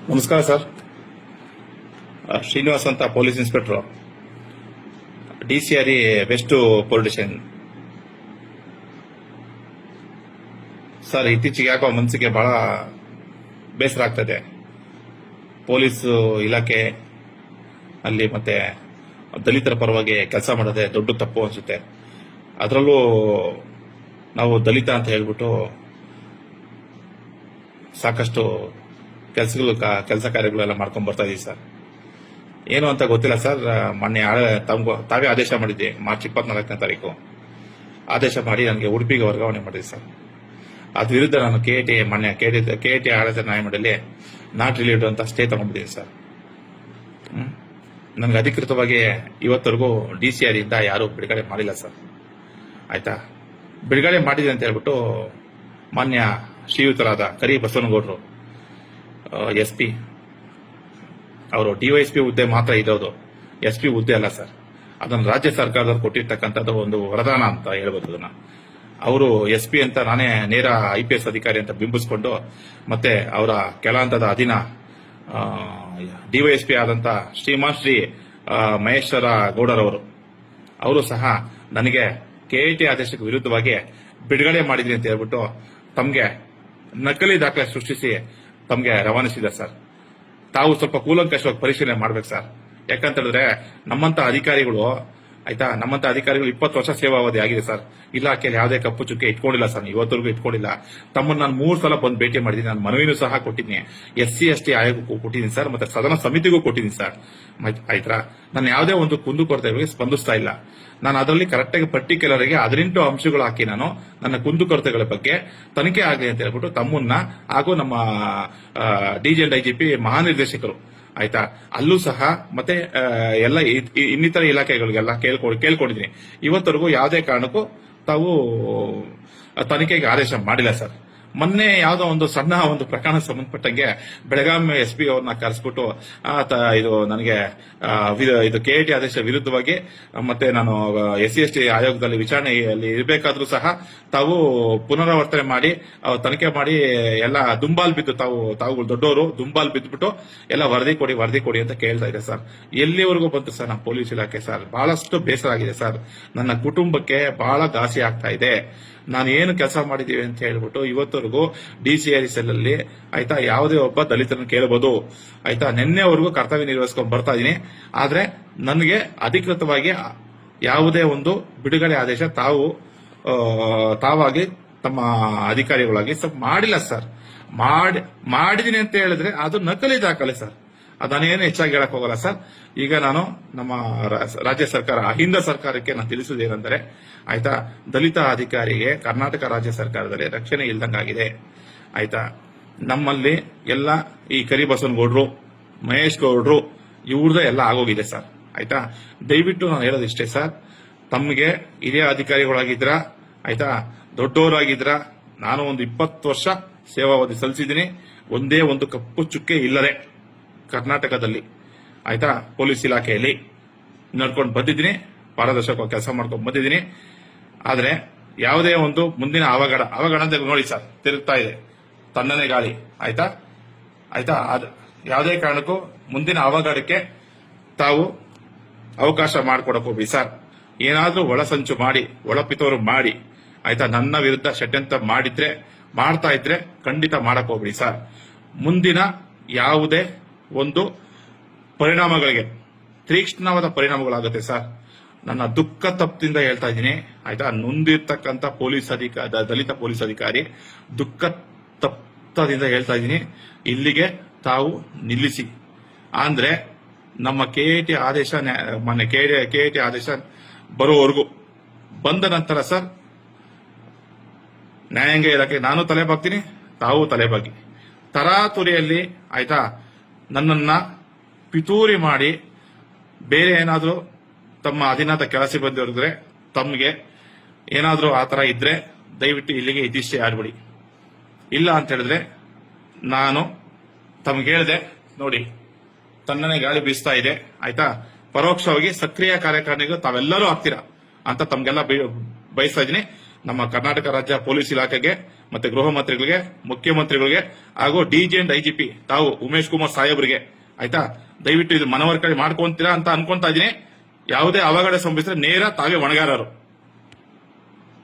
ನಮಸ್ಕಾರ ಸರ್. ಶ್ರೀನಿವಾಸ್ ಅಂತ police inspector, DCRE west police station. Sir, ಇತ್ತೀಚೆಗೆ ಯಾಕೋ ಮನಸ್ಸಿಗೆ ಬಹಳ ಬೇಸರ ಆಗ್ತದೆ. ಪೊಲೀಸ್ ಇಲಾಖೆ ಅಲ್ಲಿ ಮತ್ತೆ ದಲಿತರ ಪರವಾಗಿ ಕೆಲಸ ಮಾಡೋದೇ ದೊಡ್ಡ ತಪ್ಪು ಅನ್ಸುತ್ತೆ. ಅದರಲ್ಲೂ ನಾವು ದಲಿತ ಅಂತ ಹೇಳ್ಬಿಟ್ಟು ಸಾಕಷ್ಟು ಕೆಲಸ ಕಾರ್ಯಗಳೆಲ್ಲ ಮಾಡ್ಕೊಂಡ್ ಬರ್ತಾ ಇದೀವಿ ಸರ್. ಏನು ಅಂತ ಗೊತ್ತಿಲ್ಲ ಸರ್. ಮೊನ್ನೆ ತಾವೇ ಆದೇಶ ಮಾಡಿದ್ದೆ, ಮಾರ್ಚ್ 24ನೇ ತಾರೀಕು ಆದೇಶ ಮಾಡಿ ನನಗೆ ಉಡುಪಿಗೆ ವರ್ಗಾವಣೆ ಮಾಡಿದೆ ಸರ್. ಅದ್ರ ವಿರುದ್ಧ ನಾನು KIT ಆಡಳಿತ ನ್ಯಾಯಮಂಡಳಿ ನಾಟ್ ರಿಲೇಟೆಡ್ ಅಂತ ಸ್ಟೇ ತಗೊಂಡಿದ್ದೀನಿ ಸರ್. ನನಗೆ ಅಧಿಕೃತವಾಗಿ ಇವತ್ತರೆಗೂ DCRE ಇಂದ ಯಾರು ಬಿಡುಗಡೆ ಮಾಡಿಲ್ಲ ಸರ್. ಆಯ್ತಾ, ಬಿಡುಗಡೆ ಮಾಡಿದೆ ಅಂತ ಹೇಳ್ಬಿಟ್ಟು ಮಾನ್ಯ ಶ್ರೀಯುತರಾದ ಕರಿ ಬಸವನಗೌಡರು SP, ಅವರು DYSP ಹುದ್ದೆ ಮಾತ್ರ ಇರೋದು, SP ಹುದ್ದೆ ಅಲ್ಲ ಸರ್. ಅದನ್ನು ರಾಜ್ಯ ಸರ್ಕಾರದವ್ರು ಕೊಟ್ಟಿರ್ತಕ್ಕಂಥದ್ದು ಒಂದು ವರದಾನ ಅಂತ ಹೇಳ್ಬೋದು. ಅದನ್ನ ಅವರು SP ಅಂತ ನಾನೇ ನೇರ IPS ಅಧಿಕಾರಿ ಅಂತ ಬಿಂಬಿಸ್ಕೊಂಡು, ಮತ್ತೆ ಅವರ ಕೆಳ ಹಂತದ ಅಧೀನ DYSP ಆದಂತ ಶ್ರೀಮಾನ್ ಶ್ರೀ ಮಹೇಶ್ವರ ಗೌಡರವರು, ಅವರು ಸಹ ನನಗೆ KIT ಆದೇಶಕ್ಕೆ ವಿರುದ್ಧವಾಗಿ ಬಿಡುಗಡೆ ಮಾಡಿದ್ರಿ ಅಂತ ಹೇಳ್ಬಿಟ್ಟು ತಮಗೆ ನಕಲಿ ದಾಖಲೆ ಸೃಷ್ಟಿಸಿ ತಮಗೆ ರವಾನಿಸಿದ್ದಾರೆ ಸರ್. ತಾವು ಸ್ವಲ್ಪ ಕೂಲಂಕಷವಾಗಿ ಪರಿಶೀಲನೆ ಮಾಡ್ಬೇಕು ಸರ್. ಯಾಕಂತ ಹೇಳಿದ್ರೆ ನಮ್ಮಂತ ಅಧಿಕಾರಿಗಳು 20 ವರ್ಷ ಸೇವಾವಧಿ ಆಗಿದೆ ಸರ್. ಇಲಾಖೆಯಲ್ಲಿ ಯಾವುದೇ ಕಪ್ಪು ಚುಕ್ಕೆ ಇಟ್ಕೊಂಡಿಲ್ಲ ಸರ್, ಇವತ್ತರೆಗೂ ಇಟ್ಕೊಂಡಿಲ್ಲ. ತಮ್ಮನ್ನು ನಾನು 3 ಸಲ ಬಂದು ಭೇಟಿ ಮಾಡಿದ್ದೀನಿ. ನಾನು ಮನವಿನೂ ಸಹ ಕೊಟ್ಟಿದ್ದೀನಿ, SC/ST ಆಯೋಗಕ್ಕೂ ಕೊಟ್ಟಿದ್ದೀನಿ ಸರ್, ಮತ್ತೆ ಸದನ ಸಮಿತಿಗೂ ಕೊಟ್ಟಿದ್ದೀನಿ ಸರ್. ಆಯ್ತಾ, ನಾನು ಯಾವುದೇ ಒಂದು ಕುಂದುಕೊರತೆಗಳಿಗೆ ಸ್ಪಂದಿಸ್ತಾ ಇಲ್ಲ. ನಾನು ಅದರಲ್ಲಿ ಕರೆಕ್ಟಾಗಿ ಪರ್ಟಿಕ್ಯುಲರ್ ಆಗಿ 18 ಅಂಶಗಳು ಹಾಕಿ ನಾನು ನನ್ನ ಕುಂದುಕೊರತೆಗಳ ಬಗ್ಗೆ ತನಿಖೆ ಆಗಲಿ ಅಂತ ಹೇಳ್ಬಿಟ್ಟು ತಮ್ಮನ್ನ ಹಾಗೂ ನಮ್ಮ DGP ಮಹಾನಿರ್ದೇಶಕರು, ಆಯ್ತಾ, ಅಲ್ಲೂ ಸಹ ಮತ್ತೆ ಎಲ್ಲ ಇನ್ನಿತರ ಇಲಾಖೆಗಳಿಗೆಲ್ಲ ಕೇಳ್ಕೊಂಡಿದ್ದೀನಿ. ಇವತ್ತರೆಗೂ ಯಾವುದೇ ಕಾರಣಕ್ಕೂ ತಾವು ತನಿಖೆಗೆ ಆದೇಶ ಮಾಡಿಲ್ಲ ಸರ್. ಮೊನ್ನೆ ಯಾವುದೋ ಒಂದು ಸಣ್ಣ ಒಂದು ಪ್ರಕರಣ ಸಂಬಂಧಪಟ್ಟಂಗೆ ಬೆಳಗಾಂ SP ಅವ್ರನ್ನ ಕರೆಸ್ಬಿಟ್ಟು ಇದು ನನಗೆ ಇದು KIT ಆದೇಶ ವಿರುದ್ಧವಾಗಿ ಮತ್ತೆ ನಾನು SC/ST ಆಯೋಗದಲ್ಲಿ ವಿಚಾರಣೆಯಲ್ಲಿ ಇರಬೇಕಾದ್ರೂ ಸಹ ತಾವು ಪುನರಾವರ್ತನೆ ಮಾಡಿ ತನಿಖೆ ಮಾಡಿ ಎಲ್ಲ ದುಂಬಾಲ್ ಬಿದ್ದು ತಾವುಗಳು ದೊಡ್ಡವರು ದುಂಬಾಲ್ ಬಿದ್ದುಬಿಟ್ಟು ಎಲ್ಲ ವರದಿ ಕೊಡಿ ಅಂತ ಕೇಳ್ತಾ ಇದೆ ಸರ್. ಎಲ್ಲಿವರೆಗೂ ಬಂತು ಸರ್ ನಮ್ಮ ಪೊಲೀಸ್ ಇಲಾಖೆ ಸರ್? ಬಹಳಷ್ಟು ಬೇಸರ ಆಗಿದೆ ಸರ್. ನನ್ನ ಕುಟುಂಬಕ್ಕೆ ಬಹಳ ಘಾಸಿ ಆಗ್ತಾ ಇದೆ. ನಾನು ಏನು ಕೆಲಸ ಮಾಡಿದೀವಿ ಅಂತ ಹೇಳ್ಬಿಟ್ಟು ಇವತ್ತವರೆಗೂ DCRE ಸೆಲ್ ಅಲ್ಲಿ, ಆಯ್ತಾ, ಯಾವುದೇ ಒಬ್ಬ ದಲಿತರನ್ನು ಕೇಳಬಹುದು. ಆಯ್ತಾ, ನಿನ್ನೆವರೆಗೂ ಕರ್ತವ್ಯ ನಿರ್ವಹಿಸ್ಕೊಂಡು ಬರ್ತಾ ಇದೀನಿ. ಆದ್ರೆ ನನಗೆ ಅಧಿಕೃತವಾಗಿ ಯಾವುದೇ ಒಂದು ಬಿಡುಗಡೆ ಆದೇಶ ತಾವಾಗಿ ತಮ್ಮ ಅಧಿಕಾರಿಗಳಾಗಿ ಮಾಡಿಲ್ಲ ಸರ್. ಮಾಡಿದೀನಿ ಅಂತ ಹೇಳಿದ್ರೆ ಅದು ನಕಲಿ ದಾಖಲೆ ಸರ್. ಅದನ್ನೇನು ಹೆಚ್ಚಾಗಿ ಹೇಳಕ್ ಹೋಗಲ್ಲ ಸರ್. ಈಗ ನಾನು ನಮ್ಮ ರಾಜ್ಯ ಸರ್ಕಾರ, ಅಹಿಂದ ಸರ್ಕಾರಕ್ಕೆ ನಾನು ತಿಳಿಸುವುದೇನೆಂದರೆ, ಆಯ್ತಾ, ದಲಿತ ಅಧಿಕಾರಿಗೆ ಕರ್ನಾಟಕ ರಾಜ್ಯ ಸರ್ಕಾರದಲ್ಲಿ ರಕ್ಷಣೆ ಇಲ್ದಂಗಾಗಿದೆ. ಆಯ್ತಾ, ನಮ್ಮಲ್ಲಿ ಎಲ್ಲ ಈ ಕರಿಬಸವನಗೌಡರು, ಮಹೇಶ್ ಗೌಡರು ಇವ್ರದ್ದು ಎಲ್ಲ ಆಗೋಗಿದೆ ಸರ್. ಆಯ್ತಾ, ದಯವಿಟ್ಟು ನಾನು ಹೇಳೋದಿಷ್ಟೇ ಸರ್, ತಮಗೆ ಹಿರಿಯ ಅಧಿಕಾರಿಗಳಾಗಿದ್ರ, ಆಯ್ತಾ, ದೊಡ್ಡವರಾಗಿದ್ರ, ನಾನು ಒಂದು 20 ವರ್ಷ ಸೇವಾವಧಿ ಸಲ್ಲಿಸಿದ್ದೀನಿ. ಒಂದೇ ಒಂದು ಕಪ್ಪು ಚುಕ್ಕೆ ಇಲ್ಲದೆ ಕರ್ನಾಟಕದಲ್ಲಿ, ಆಯ್ತಾ, ಪೊಲೀಸ್ ಇಲಾಖೆಯಲ್ಲಿ ನಡ್ಕೊಂಡು ಬಂದಿದ್ದೀನಿ, ಪಾರದರ್ಶಕವಾಗಿ ಕೆಲಸ ಮಾಡ್ಕೊಂಡು ಬಂದಿದ್ದೀನಿ. ಆದ್ರೆ ಯಾವುದೇ ಒಂದು ಮುಂದಿನ ಅವಘಡ ಅಂತ ನೋಡಿ ಸರ್, ತಿರುಗ್ತಾ ಇದೆ ತಣ್ಣನೆ ಗಾಳಿ. ಆಯ್ತಾ, ಯಾವುದೇ ಕಾರಣಕ್ಕೂ ಮುಂದಿನ ಅವಘಡಕ್ಕೆ ತಾವು ಅವಕಾಶ ಮಾಡಿಕೊಡಕ್ ಹೋಗ್ರಿ ಸರ್. ಏನಾದ್ರೂ ಒಳಸಂಚು ಮಾಡಿ, ಒಳಪಿತೋರು ಮಾಡಿ, ಆಯ್ತಾ, ನನ್ನ ವಿರುದ್ಧ ಷಡ್ಯಂತ್ರ ಮಾಡ್ತಾ ಇದ್ರೆ ಖಂಡಿತ ಮಾಡಕ್ ಹೋಗ್ರಿ ಸರ್. ಮುಂದಿನ ಯಾವುದೇ ಒಂದು ಪರಿಣಾಮಗಳಿಗೆ ತೀಕ್ಷ್ಣವಾದ ಪರಿಣಾಮಗಳಾಗುತ್ತೆ ಸರ್. ನನ್ನ ದುಃಖ ತಪ್ಪದಿಂದ ಹೇಳ್ತಾ ಇದ್ದೀನಿ. ಆಯ್ತಾ, ನೊಂದಿರ್ತಕ್ಕಂಥ ದಲಿತ ಪೊಲೀಸ್ ಅಧಿಕಾರಿ ದುಃಖ ತಪ್ಪದಿಂದ ಹೇಳ್ತಾ ಇದ್ದೀನಿ, ಇಲ್ಲಿಗೆ ತಾವು ನಿಲ್ಲಿಸಿ. ಅಂದ್ರೆ ನಮ್ಮ KIT ಆದೇಶ, ಮೊನ್ನೆ KIT ಆದೇಶ ಬರೋವರೆಗೂ, ಬಂದ ನಂತರ ಸರ್ ನ್ಯಾಯಾಂಗ ಇಲಾಖೆ ನಾನು ತಲೆಬಾಗ್ತೀನಿ, ತಾವು ತಲೆಬಾಗಿ. ತರಾತುರಿಯಲ್ಲಿ, ಆಯ್ತಾ, ನನ್ನನ್ನ ಪಿತೂರಿ ಮಾಡಿ ಬೇರೆ ಏನಾದ್ರೂ ತಮ್ಮ ಅಧೀನದ ಕೆಲ ಸಿಬ್ಬಂದಿ ತಮಗೆ ಏನಾದ್ರೂ ಆತರ ಇದ್ರೆ ದಯವಿಟ್ಟು ಇಲ್ಲಿಗೆ ಇದಿಷ್ಟೇ ಆಡ್ಬಿಡಿ. ಇಲ್ಲ ಅಂತ ಹೇಳಿದ್ರೆ ನಾನು ತಮ್ಗೆ ಹೇಳಿದೆ ನೋಡಿ, ತಣ್ಣನೆ ಗಾಳಿ ಬೀಸ್ತಾ ಇದೆ. ಆಯ್ತಾ, ಪರೋಕ್ಷವಾಗಿ ಸಕ್ರಿಯ ಕಾರ್ಯಕಾರಿಣಿಗೂ ತಾವೆಲ್ಲರೂ ಆಗ್ತೀರಾ ಅಂತ ತಮ್ಗೆಲ್ಲ ಬಯಸ್ತಾ ಇದೀನಿ. ನಮ್ಮ ಕರ್ನಾಟಕ ರಾಜ್ಯ ಪೊಲೀಸ್ ಇಲಾಖೆಗೆ ಮತ್ತೆ ಗೃಹ ಮಂತ್ರಿಗಳಿಗೆ, ಮುಖ್ಯಮಂತ್ರಿಗಳಿಗೆ ಹಾಗೂ ಡಿಜಿ ಅಂಡ್ ಐಜಿಪಿ ತಾವು ಉಮೇಶ್ ಕುಮಾರ್ ಸಾಹೇಬ್ರಿಗೆ ಆಯ್ತಾ, ದಯವಿಟ್ಟು ಇದು ಮನವರಿಕೆ ಮಾಡ್ಕೊಂತೀರಾ ಅಂತ ಅನ್ಕೊಂತಾ ಇದೀನಿ. ಯಾವುದೇ ಅವಘಡ ಸಂಭವಿಸಿದ್ರೆ ನೇರ ತಾವೇ ಹೊಣೆಗಾರರು.